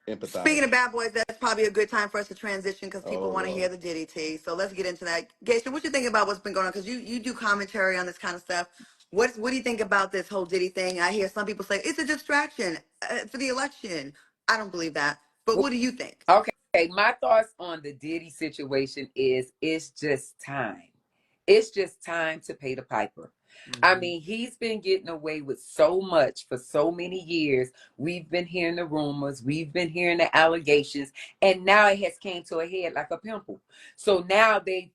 empathize. Speaking of bad boys, that's probably a good time for us to transition because people Oh, want to Lord. hear the Diddy tea. So let's get into that. Geisha, what you think about what's been going on? Because you do commentary on this kind of stuff. What do you think about this whole Diddy thing? I hear some people say it's a distraction for the election. I don't believe that. But what do you think? Okay, my thoughts on the Diddy situation is it's just time. It's just time to pay the piper. I mean, he's been getting away with so much for so many years. We've been hearing the rumors, we've been hearing the allegations, and now it has came to a head like a pimple. So now they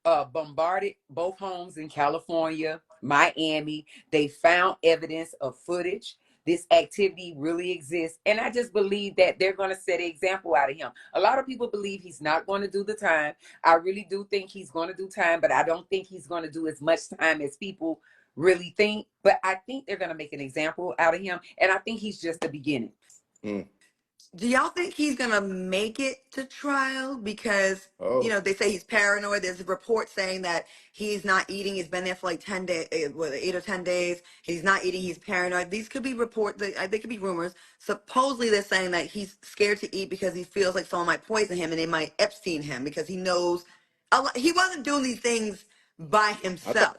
bombarded both homes in California, Miami. They found evidence of footage. This activity really exists. And I just believe that they're going to set an example out of him. A lot of people believe he's not going to do the time. I really do think he's going to do time, but I don't think he's going to do as much time as people really think. But I think they're going to make an example out of him. And I think he's just the beginning. Do y'all think he's gonna make it to trial? Because they say he's paranoid. There's a report saying that he's not eating. He's been there for like 10 days, 8 or 10 days. He's not eating. He's paranoid. These could be they could be rumors. Supposedly they're saying that he's scared to eat because he feels like someone might poison him and they might Epstein him because he knows he wasn't doing these things by himself,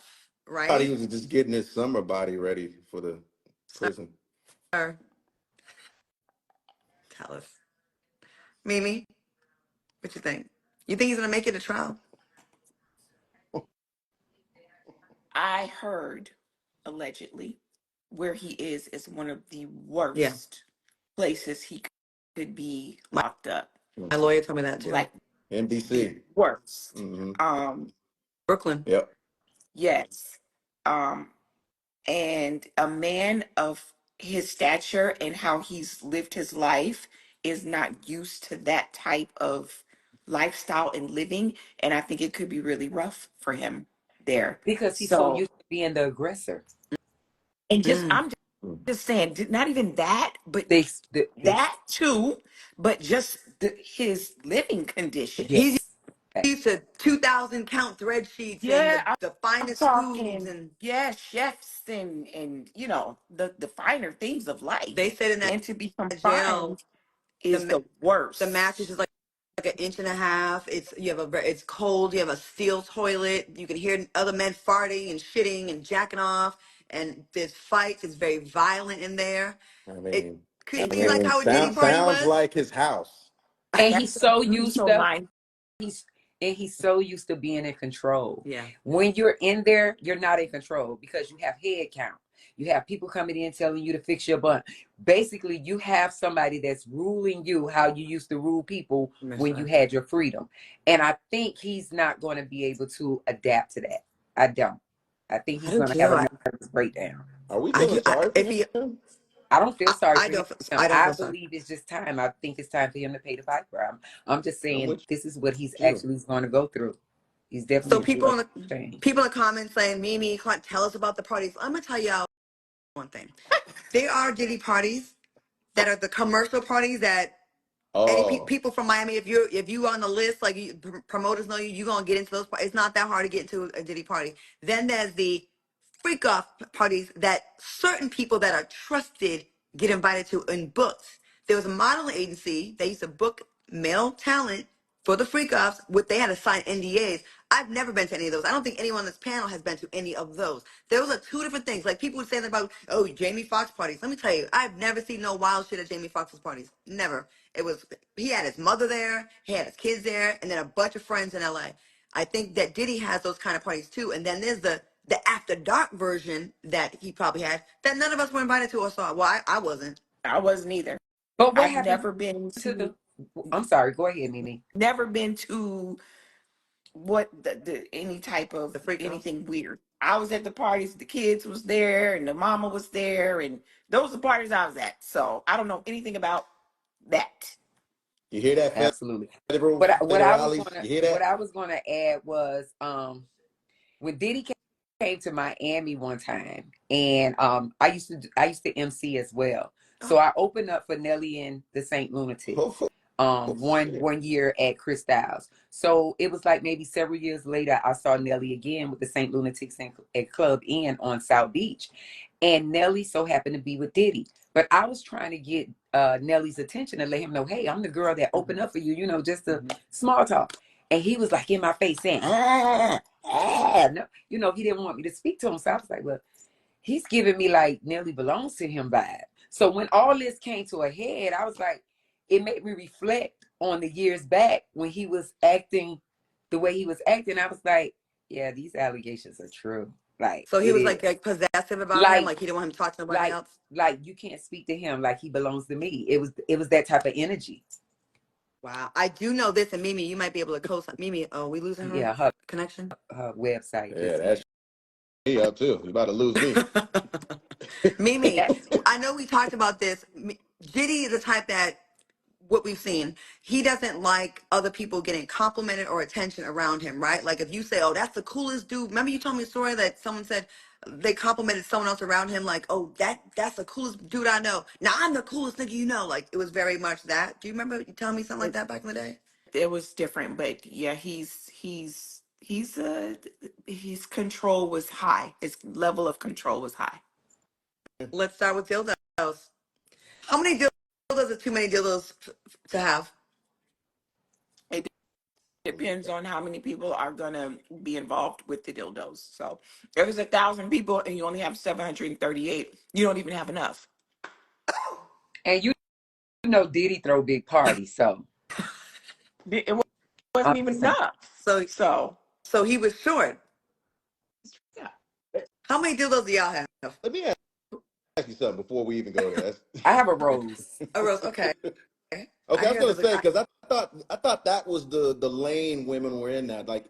right? I thought he was just getting his summer body ready for the prison. Tell us. Mimi, what you think? You think he's gonna make it to trial? I heard, allegedly, where he is one of the worst places he could be locked up. My lawyer told me that too. Like NBC. Worst. Brooklyn. Yep. Yes. And a man of his stature and how he's lived his life is not used to that type of lifestyle and living. And I think it could be really rough for him there. Because he's so used to being the aggressor. And I'm just saying, not even that, but that too, but just his living conditions. He's used to 2,000 count thread sheets and the finest foods and chefs and the finer things of life. They said in that and to be jail confined is the worst. The mattress is like an inch and a half. It's cold. You have a steel toilet. You can hear other men farting and shitting and jacking off. And there's fights. It's very violent in there. I mean, it be like how a Diddy party sounds was. like his house. And he's so used to he's so used to being in control. Yeah. When you're in there, you're not in control because you have head count. You have people coming in telling you to fix your butt. Basically, you have somebody that's ruling you how you used to rule people when you had your freedom. And I think he's not going to be able to adapt to that. I don't. I think he's going to have a nervous breakdown. Are we feeling sorry for him? I don't feel sorry for him. I believe it's just time. I think it's time for him to pay the piper. I'm just saying this is what he's actually going to go through. He's definitely people in the comments saying, Mimi, can't tell us about the parties. I'm gonna tell y'all one thing. There are Diddy parties that are the commercial parties that people from Miami, if you on the list, like promoters know you're gonna get into those parties. It's not that hard to get into a Diddy party. Then there's the freak off parties that certain people that are trusted get invited to in books. There was a modeling agency. They used to book male talent for the freak offs. They had to sign NDAs. I've never been to any of those. I don't think anyone on this panel has been to any of those. Those are two different things. Like people would say that about, Jamie Foxx parties. Let me tell you, I've never seen no wild shit at Jamie Foxx's parties. Never. He had his mother there, he had his kids there, and then a bunch of friends in LA. I think that Diddy has those kind of parties too. And then there's the after dark version that he probably had that none of us were invited to or saw. Well, I wasn't. I wasn't either. But what I've never been to I'm sorry, go ahead, Mimi. Never been to any type of anything weird. I was at the parties, the kids was there and the mama was there, and those are the parties I was at. So I don't know anything about that. You hear that? Absolutely. What I was going to add was when Diddy came to Miami one time, and I used to MC as well. So I opened up for Nelly and the Saint Lunatics one year at Chris Styles. So it was like maybe several years later, I saw Nelly again with the Saint Lunatics at Club Inn on South Beach. and Nelly so happened to be with Diddy. But I was trying to get Nelly's attention and let him know, hey, I'm the girl that opened up for you, you know, just a small talk. And he was like in my face saying, no, you know, he didn't want me to speak to him. So I was like, well, he's giving me like Nelly belongs to him vibe. So when all this came to a head, I was like, it made me reflect on the years back when he was acting the way he was acting. I was like, yeah, these allegations are true. Like, So he it was is. like possessive about him, Like, like he didn't want him to talk to nobody else. like you can't speak to him like he belongs to me. It was that type of energy. Wow, I do know this, and Mimi, you might be able to co-sign. Mimi, oh, we losing her Yeah, her connection? website Yeah, just that's me up too. You about to lose me. Mimi, Yes. I know we talked about this. Diddy is the type that what we've seen, he doesn't like other people getting complimented or attention around him, right? Like if you say, "Oh, that's the coolest dude." Remember you told me a story that someone said they complimented someone else around him, like, "Oh, that's the coolest dude I know." Now I'm the coolest nigga you know. Like it was very much that. Do you remember you telling me something like that back in the day? It was different, but yeah, his control was high. His level of control was high. Let's start with dildos. How many dildos are too many dildos to have? It depends on how many people are gonna be involved with the dildos. So if it's 1,000 people and you only have 738, you don't even have enough. and you know Diddy throw big parties, so It wasn't I'm even just saying. enough. So So so he was short. yeah, How many dildos do y'all have? Let me ask you something before we even go there. I have a rose. Oh, Rose. Okay. Okay, I I was hear gonna there's say a. because I thought that was the lane women were in that, like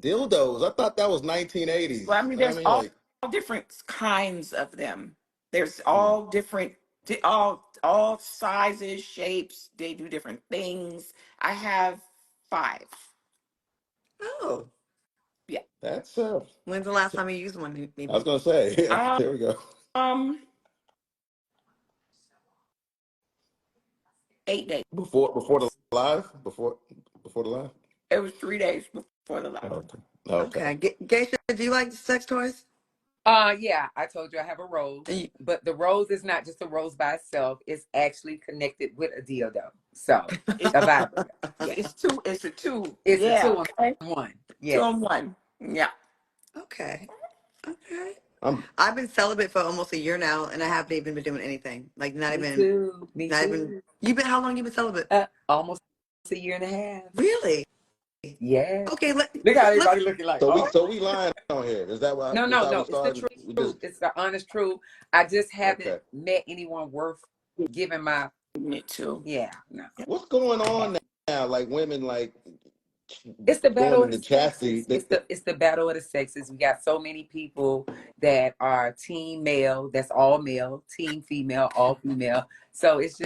dildos. I thought that was 1980s. well, I mean, I there's mean, like, all different kinds of them. There's hmm. all different, all sizes, shapes. They do different things. I have 5. Oh, Yeah. That's when's the last time you used one, I was maybe? gonna say. There we go. Um, 8 days. Before the live, before the live. It was 3 days before the live. Okay. Okay. Okay. Geisha, do you like sex toys? Yeah, I told you I have a rose, And but the rose is not just a rose by itself. It's actually connected with a dildo. So It's a vibrator. Yeah. it's two. It's a two. It's a Yeah. two Okay. in one. Two Yes. on one. Yeah. Okay. Okay. I'm I've been celibate for almost a year now, and I haven't even been doing anything. Like not Me even, too. Me not even. too. You've been how long? You been celibate? Almost a year and a half. Really? Yeah. Okay. Look how Let's. everybody looking like, oh. so we lying on here. Is that why? No, Is no, how we no. It's the starting? We truth. just It's the honest truth. I just haven't okay. met anyone worth giving my, Me too. yeah, no. What's going on now? Like women, like It's the going battle of the into chastity. sexes. It's the battle of the sexes. We got so many people that are team male, that's all male, team female, all female. So it's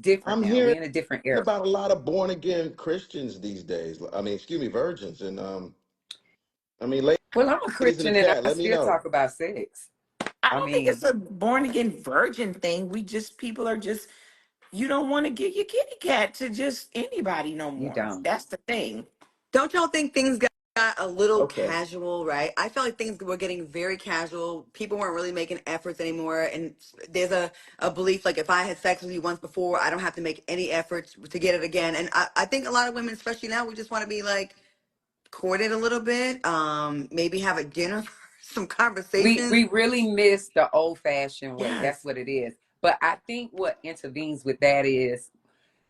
different I'm now. hearing We're in a different era. about a lot of born again Christians these days. I mean, excuse me, virgins. And I mean, Well, I'm a ladies in the Christian and chat, I let me still know. talk about sex. I I don't think mean, it's a born again virgin thing. People are just, you don't want to give your kitty cat to just anybody no you more. don't. That's the thing. Don't y'all think things got a little Okay. casual, right? I felt like things were getting very casual. People weren't really making efforts anymore. And there's a belief like if I had sex with you once before, I don't have to make any efforts to get it again. And I think a lot of women, especially now, we just want to be like courted a little bit. Maybe have a dinner, some conversations. We really miss the old fashioned way. That's Yes. what it is. But I think what intervenes with that is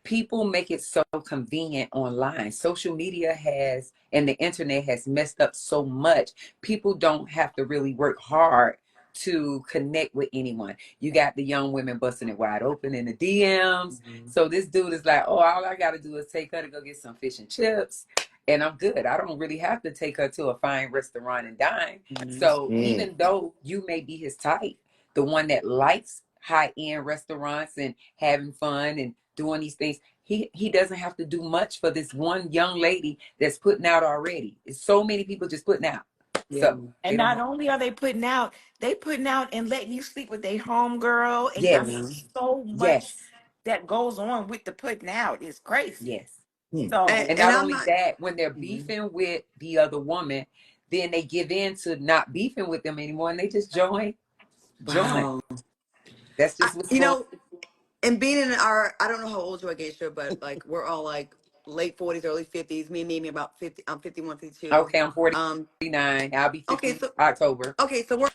people make it so convenient online. Social media has and the internet has messed up so much. People don't have to really work hard to connect with anyone. You got the young women busting it wide open in the DMs. Mhm. So this dude is like, oh, all I got to do is take her to go get some fish and chips. And I'm good. I don't really have to take her to a fine restaurant and dine. So Mm. even though you may be his type, the one that likes high end restaurants and having fun and doing these things, he doesn't have to do much for this one young lady that's putting out already. It's so many people just putting out. Yeah. So they And don't not have, only are they putting out and letting you sleep with their homegirl. And I mean, Yeah. yes, so much yes, that goes on with the putting out is crazy. yes. Hmm. So And And not I'm only not. that, when they're Mhm. beefing with the other woman, then they give in to not beefing with them anymore and they just join. Join. Wow. That's just what's You going. know, and being in our, I don't know how old you are, Geisha, but like we're all like late 40s, early 50s. Me and Mimi about 50. I'm 51, 52. Okay, I'm Um, 49. I'll be okay, 50 so October. we're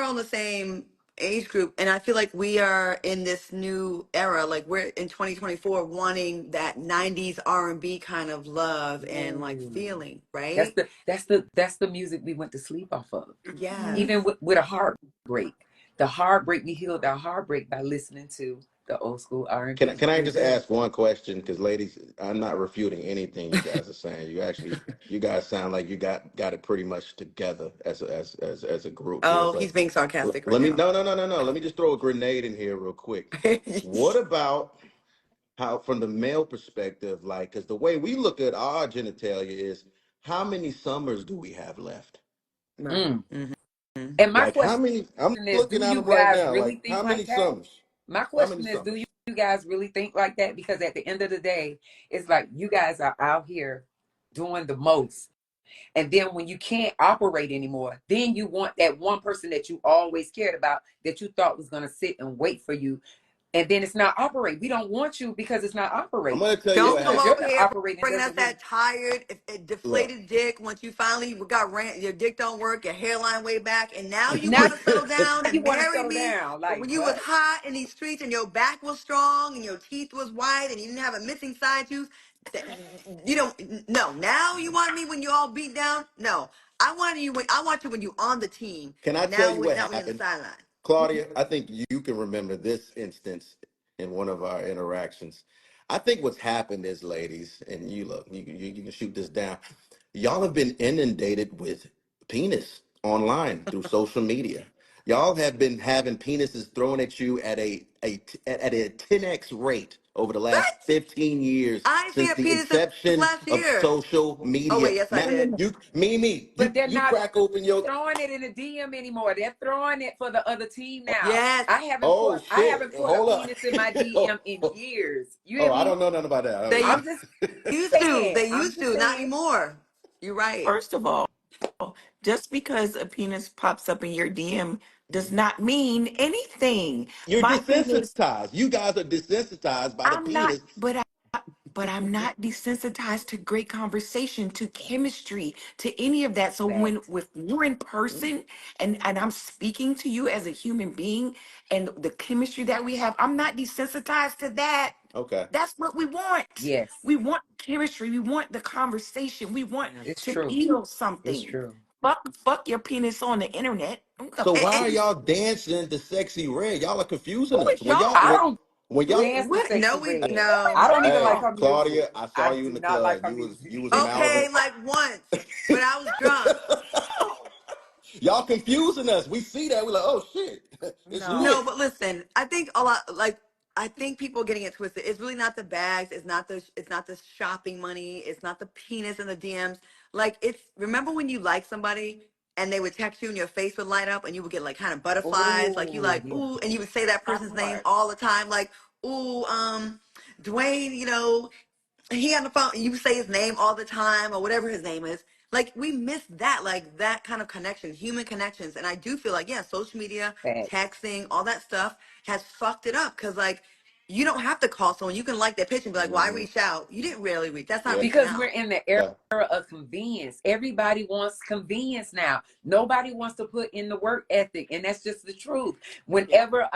on the same age group, and I feel like we are in this new era. Like we're in 2024, wanting that 90s R&B kind of love and like Ooh. feeling, That's right? the music we went to sleep off of. Yes. Even with a heartbreak. The heartbreak, we healed our heartbreak by listening to the old school R&B. Can I We just did. ask one question? Because ladies, I'm not refuting anything you guys are saying. You guys sound like you got it pretty much together as a group here. Oh, But he's being sarcastic right let me now. no. Let me just throw a grenade in here real quick. What about how, from the male perspective, like, because the way we look at our genitalia is how many summers do we have left? Right. Mm. Mm-hmm. And my Like how question many? I'm is, looking do at you them right guys now. really Like think how many like that? summers? My How many question is, do summers? you guys really think like that? Because at the end of the day, it's like you guys are out here doing the most. And then when you can't operate anymore, then you want that one person that you always cared about, that you thought was going to sit and wait for you. And then it's not operating. We don't want you because it's not I'm operating. gonna tell you Just Don't what come because happened. you're over not here operating bringing us doesn't mean. that tired, Look, deflated dick. Once you finally got your dick don't work, your hairline way back, and now you Now want to settle down you and want to marry settle me. down. But Like, when you was what? hot in these streets and your back was strong and your teeth was white and you didn't have a missing side tooth, th- you don't. No, now you want me when you all beat down. No, I want you when you on the team. can I tell Now, you what not when you're on the happened? sideline. Claudia, I think you can remember this instance in one of our interactions. I think what's happened is, ladies, and you look, you can shoot this down. Y'all have been inundated with penis online through social media. Y'all have been having penises thrown at you at a 10x rate over the last What? 15 years I ain't seen since a the penis since inception last of year. social Oh media. wait, yes I Now, did. Mimi, But they're you not crack open your throwing it in a DM anymore. They're throwing it for the other team now. Yes. oh I shit. haven't put a Hold up. penis in my DM in years. You hear Oh, I me? don't know nothing about that. Oh They yeah. I'm just used to. saying. They I'm used just to. Not saying. anymore. You're right. First of all, just because a penis pops up in your DM does not mean anything. You're My thing is, desensitized. You guys are desensitized by the I'm not, penis. but I'm not desensitized to great conversation, to chemistry, to any of that. So when Fact. with you're in person and I'm speaking to you as a human being and the chemistry that we have, I'm not desensitized to that. Okay. That's what we want. Yes, We want chemistry. We want the conversation. We want it's to true. feel It's something. true. Fuck your penis on the internet. So And, why are and y'all dancing to Sexy Red? Y'all are Who confusing us. is y'all? I don't When y'all dance to what? Sexy No, we Red. Who no. is I don't even like Hey, y'all? her music. Claudia, I saw I you in do the not like club. her You music. was Okay, mouthing. like once, but I was drunk. Y'all confusing us. We see that. We're like, oh shit. It's No. No, lit. but listen, I think a lot like I think people are getting it twisted. It's really not the bags, it's not the shopping money, it's not the penis in the DMs. Like it's remember when you like somebody and they would text you and your face would light up and you would get like kind of butterflies, like you Oh, like, yeah. ooh, and you would say that That person's name part. all the time, like, ooh, Dwayne, he on the phone, you say his name all the time or whatever his name is. Like we miss that, like that kind of connection, human connections. And I do feel like, yeah, social media, Facts. texting, all that stuff has fucked it up. Cause like you don't have to call someone. You can like their pitch and be like, well, I Hmm. reached out. You didn't really reach. That's not Yeah. reaching Because we're out. in the era of convenience. Everybody wants convenience now. Nobody wants to put in the work ethic, and that's just the truth. Yeah. Whenever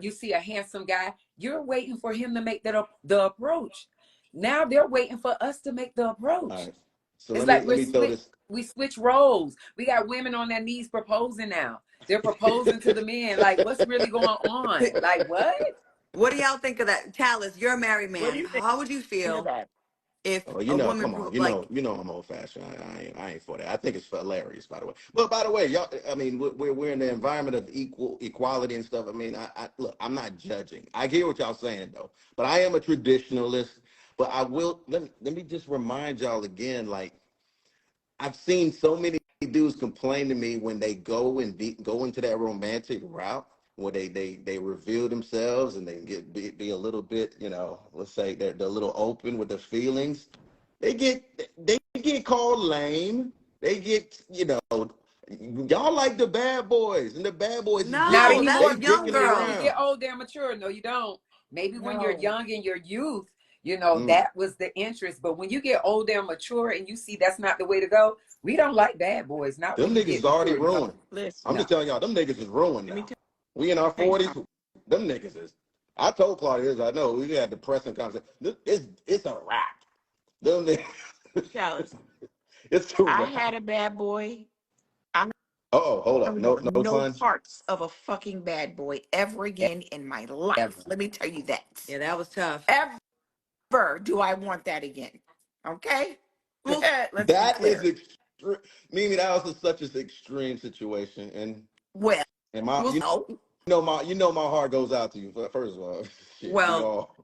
you see a handsome guy, you're waiting for him to make the approach. Now they're waiting for us to make the All approach. right. So It's let me like let me throw this. we switch roles. We got women on their knees proposing now. They're proposing to the men. Like, what's really going on? Like, what? What do y'all think of that? Talis, you're a married What do man. you think How would you of feel that? if Oh, a woman come on, like, I'm old fashioned. I ain't for that. I think it's hilarious, by the way. But by the way, y'all, I mean, we're in the environment of equality and stuff. I mean, I look, I'm not judging. I hear what y'all saying though, but I am a traditionalist. But I will let me just remind y'all again, like I've seen so many dudes complain to me when they go into that romantic route where they reveal themselves and they be a little bit, let's say they're a little open with their feelings. They get called lame. They get Y'all like the bad boys, and the bad boys is Not No, dicking. that's They anymore. young dicking it Maybe when you girls. get around. older and mature. No, you don't. Maybe when you're No. young in your youth, you know, Mm. that was the interest. But when you get older and mature and you see that's not the way to go, we don't like bad boys. Not when Them you niggas get is already mature. No, ruined. Listen, I'm no. just telling y'all, them niggas is ruined let me now. We in our tell you 40s. something. Them niggas is. I told Claudia this. I know we had depressing conversation. It's a wrap. Them niggas, Chalice, it's too I wrap. had a bad boy. I Oh, hold up. don't No, want no no sons. parts of a fucking bad boy ever again in my life. Ever. Let me tell you that. Yeah, that was tough. Ever do I want that again. Okay? Well, Let's be That is clear. extreme. Mimi, that was such an extreme situation, Well, and my, well, no. my heart goes out to you. First of all, shit, we well, all.